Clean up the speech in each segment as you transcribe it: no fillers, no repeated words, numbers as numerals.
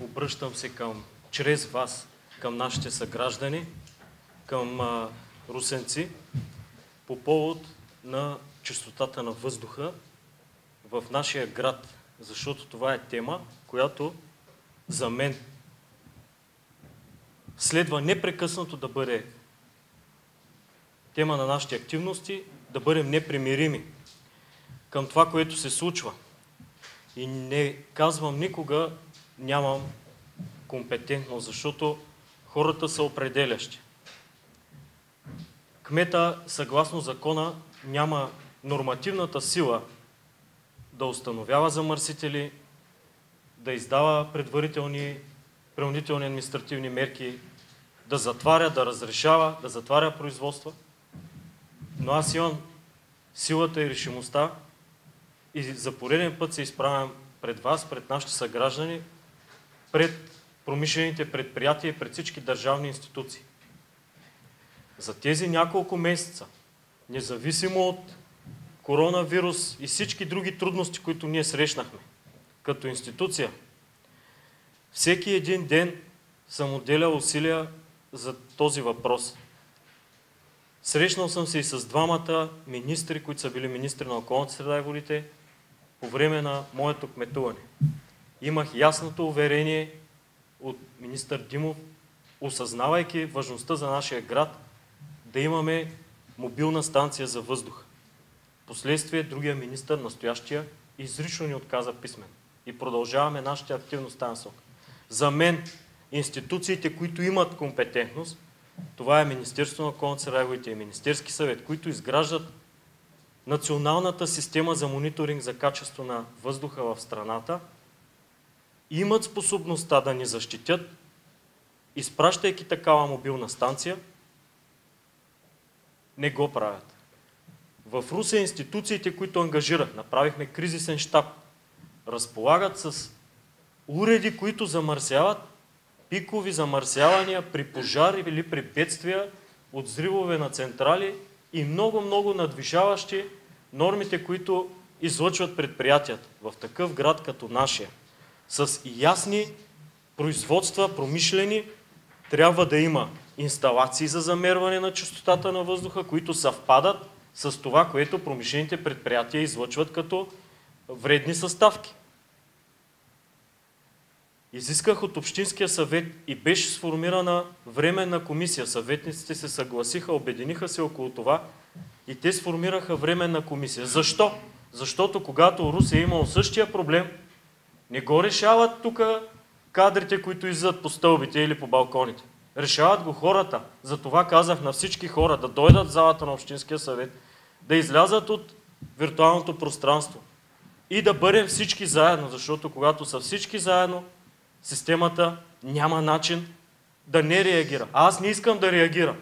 обръщам се чрез вас към нашите съграждани, към русенци, по повод на чистотата на въздуха в нашия град, защото това е тема, която за мен следва непрекъснато да бъде тема на нашите активности, да бъдем непримирими към това, което се случва. И не казвам никога нямам компетентност, защото хората са определящи. Кмета, съгласно закона, няма нормативната сила да установява замърсители, да издава предварителни принудителни административни мерки, да затваря, да разрешава, да затваря производства. Но аз имам силата и решимостта и за пореден път се изправям пред вас, пред нашите съграждани, пред промишлените предприятия и пред всички държавни институции. За тези няколко месеца, независимо от коронавирус и всички други трудности, които ние срещнахме като институция, всеки един ден съм отделял усилия за този въпрос. Срещнал съм се и с двамата министри, които са били министри на околната среда и водите по време на моето кметуване. Имах ясното уверение от министър Димов, осъзнавайки важността за нашия град, да имаме мобилна станция за въздух. Впоследствие другия министър, настоящия, изрично ни отказа писмено. И продължаваме нашите активности в тази насока. За мен, институциите, които имат компетентност, това е Министерството на околната среда и водите и Министерски съвет, които изграждат националната система за мониторинг за качество на въздуха в страната, имат способността да ни защитят, изпращайки такава мобилна станция, не го правят. В Русе институциите, които ангажират, направихме кризисен щаб, разполагат с уреди, които замърсяват, пикови замърсявания при пожари или при бедствия от взривове на централи и много надвишаващи нормите, които излъчват предприятията в такъв град като нашия. С ясни производства, промишлени, трябва да има инсталации за замерване на чистотата на въздуха, които съвпадат с това, което промишлените предприятия излъчват като вредни съставки. Изисках от Общинския съвет и беше сформирана временна комисия. Съветниците се съгласиха, обединиха се около това и те сформираха временна комисия. Защо? Защото когато Русе е имал същия проблем, не го решават тук кадрите, които излизат по стълбите или по балконите. Решават го хората. Затова казах на всички хора да дойдат в залата на Общинския съвет, да излязат от виртуалното пространство и да бъдем всички заедно, защото когато са всички заедно, системата няма начин да не реагира. А аз не искам да реагира.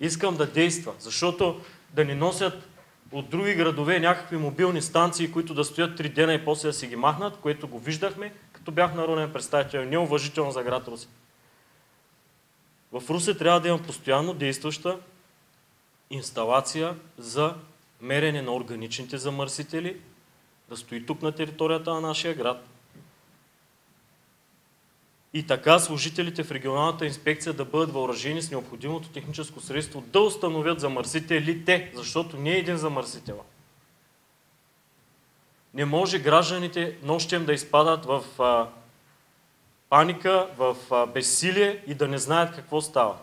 Искам да действа, защото да ни носят от други градове някакви мобилни станции, които да стоят 3 дена и после да си ги махнат, което го виждахме, като бях народен представител. Неуважително за град Русе. В Русе трябва да има постоянно действаща инсталация за мерене на органичните замърсители, да стои тук на територията на нашия град. И така служителите в регионалната инспекция да бъдат въоръжени с необходимото техническо средство да установят замърсителите, защото не е един замърсител. Не може гражданите нощем да изпадат в паника, в безсилие и да не знаят какво става.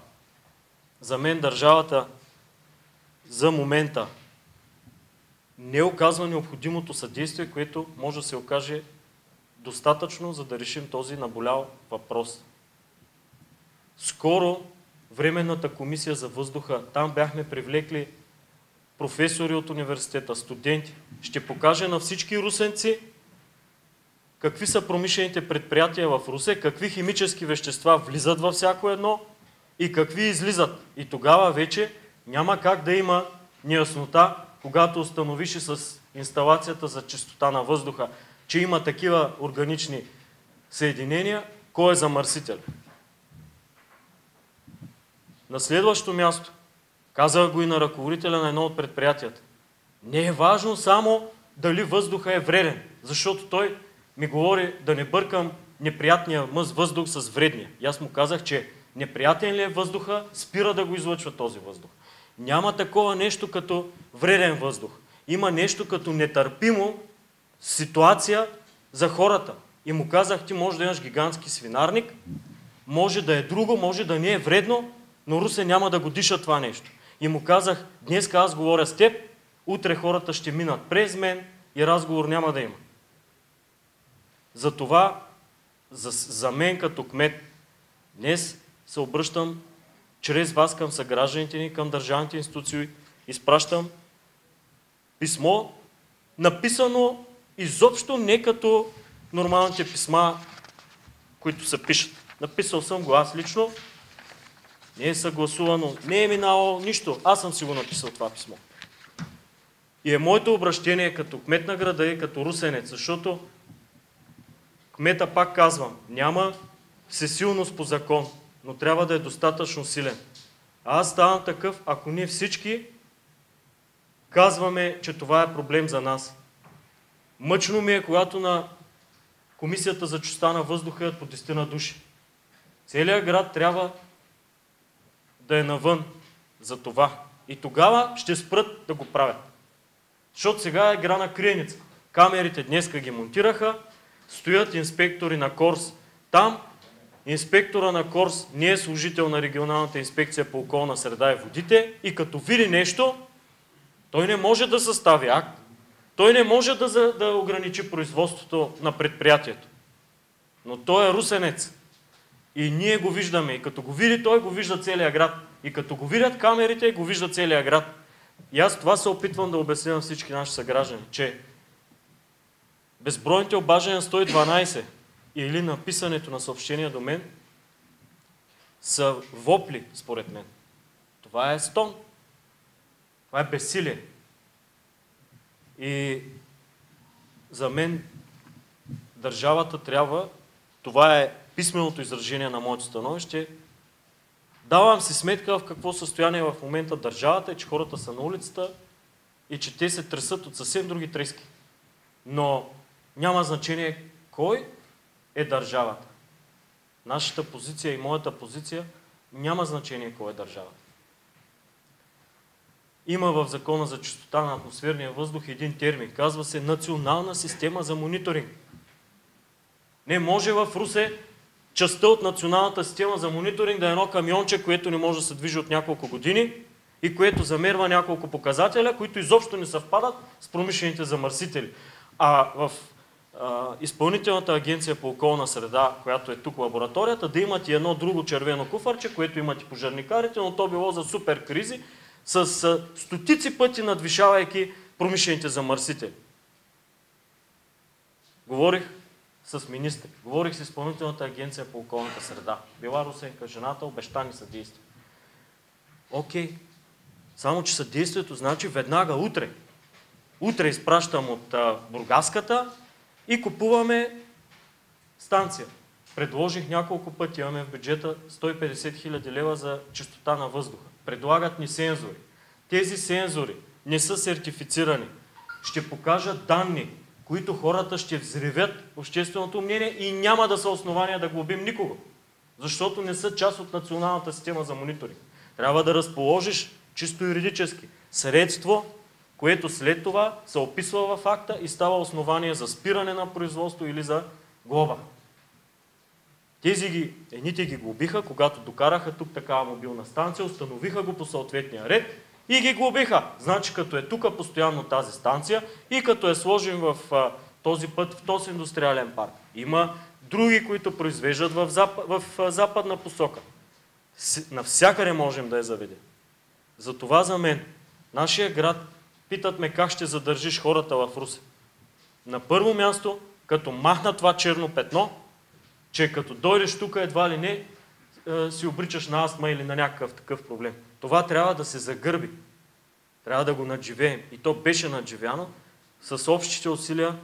За мен държавата за момента не оказва необходимото съдействие, което може да се окаже достатъчно, за да решим този наболял въпрос. Скоро Временната комисия за въздуха, там бяхме привлекли професори от университета, студенти. Ще покаже на всички русенци какви са промишлените предприятия в Русе, какви химически вещества влизат във всяко едно и какви излизат. И тогава вече няма как да има неяснота, когато установиш с инсталацията за чистота на въздуха, че има такива органични съединения, кой е замърсител. На следващо място, казах го и на ръководителя на едно от предприятията, не е важно само дали въздуха е вреден, защото той ми говори да не бъркам неприятния мъз въздух с вредния. И аз му казах, че неприятен ли е въздуха, спира да го излъчва този въздух. Няма такова нещо като вреден въздух. Има нещо като нетърпимо ситуация за хората. И му казах, ти може да имаш гигантски свинарник, може да е друго, може да не е вредно, но Русе няма да го диша това нещо. И му казах, днес аз говоря с теб, утре хората ще минат през мен и разговор няма да има. Затова за мен като кмет днес се обръщам чрез вас към съгражданите ни, към държавните институции, изпращам писмо, написано изобщо не като нормалните писма, които се пишат. Написал съм го аз лично, не е съгласувано, не е минало нищо. Аз съм си го написал това писмо. И е моето обращение като кмет на града и като русенец, защото кмета, пак казвам, няма всесилност по закон, но трябва да е достатъчно силен. А аз ставам такъв, ако ние всички казваме, че това е проблем за нас. Мъчно ми е, когато на Комисията за чистота на въздуха е по 10 на души. Целият град трябва да е навън за това. И тогава ще спрат да го правят. Защото сега е игра на криеница. Камерите днеска ги монтираха, стоят инспектори на Корс там. Инспектора на Корс не е служител на регионалната инспекция по околна среда и водите и като види нещо, той не може да състави акт, той не може да ограничи производството на предприятието. Но той е русенец. И ние го виждаме. И като го види, той го вижда целия град. И като го видят камерите, го вижда целия град. И аз това се опитвам да обясня на всички наши съграждани, че безбройните обаждания на 112 или написането на съобщения до мен са вопли, според мен. Това е стон. Това е безсилие. И за мен държавата трябва, това е писменото изражение на моето становище, давам си сметка в какво състояние в момента държавата е, че хората са на улицата и че те се тресат от съвсем други трески. Но няма значение кой е държавата. Нашата позиция и моята позиция няма значение кой е държавата. Има в Закона за чистота на атмосферния въздух един термин. Казва се национална система за мониторинг. Не може в Русе частта от националната система за мониторинг да е едно камионче, което не може да се движи от няколко години и което замерва няколко показателя, които изобщо не съвпадат с промишлените замърсители. А в Изпълнителната агенция по околна среда, която е тук в лабораторията, да имат и едно друго червено куфарче, което имат и пожарникарите, но то било за супер кризи, с стотици пъти надвишавайки промишлените замърсители. Говорих с министър, говорих с Изпълнителната агенция по околната среда. Била русенка, жената, обещани съдействия. Окей, само че съдействието значи веднага утре. Утре изпращам от Бургаската и купуваме станция. Предложих няколко пъти, имаме в бюджета 150 000 лева за чистота на въздуха. Предлагат ни сензори. Тези сензори не са сертифицирани. Ще покажат данни, които хората ще взривят общественото мнение и няма да са основания да глобим никого. Защото не са част от националната система за мониторинг. Трябва да разположиш чисто юридически средство, което след това се описва в акта и става основание за спиране на производство или за глоба. Едните ги глобиха, когато докараха тук такава мобилна станция, установиха го по съответния ред и ги глобиха. Значи като е тук постоянно тази станция и като е сложен в този път в този индустриален парк. Има други, които произвеждат в западна посока. Навсякъде можем да я заведем. Затова за мен, нашия град, питат ме как ще задържиш хората в Русе. На първо място, като махна това черно петно, че като дойдеш тук едва ли не, си обричаш на астма или на някакъв такъв проблем. Това трябва да се загърби. Трябва да го надживеем. И то беше надживяно с общите усилия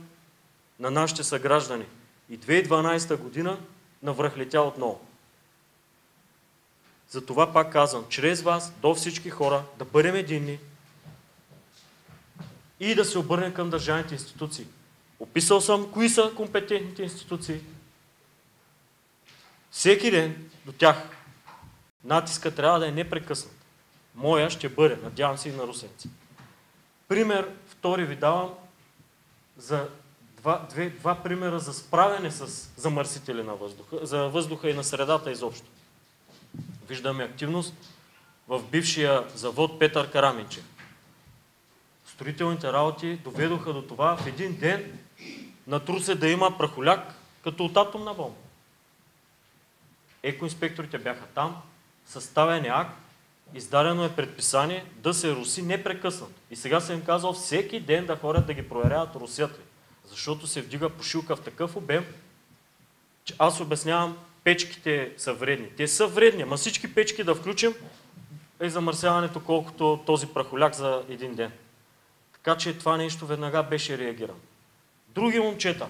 на нашите съграждани. И 2012 година навръхлетя отново. Затова пак казвам, чрез вас, до всички хора, да бъдем единни и да се обърнем към държавните институции. Описал съм кои са компетентните институции. Всеки ден до тях натиска трябва да е непрекъснат. Моя ще бъде, надявам се и на русенци. Пример втори ви давам за два примера за справяне с замърсители на въздуха, за въздуха и на средата изобщо. Виждаме активност в бившия завод Петър Караминчев. Строителните работи доведоха до това в един ден натру се да има прахоляк като от атомна бомба. Екоинспекторите бяха там, съставен е акт, издадено е предписание да се руси непрекъснато. И сега съм им казал всеки ден да ходят да ги проверяват, русят ли. Защото се вдига пушилка в такъв обем, че аз обяснявам, печките са вредни. Те са вредни, ама всички печки да включим е замърсяването колкото този прахоляк за един ден. Така че това нещо веднага беше реагирано. Други момчета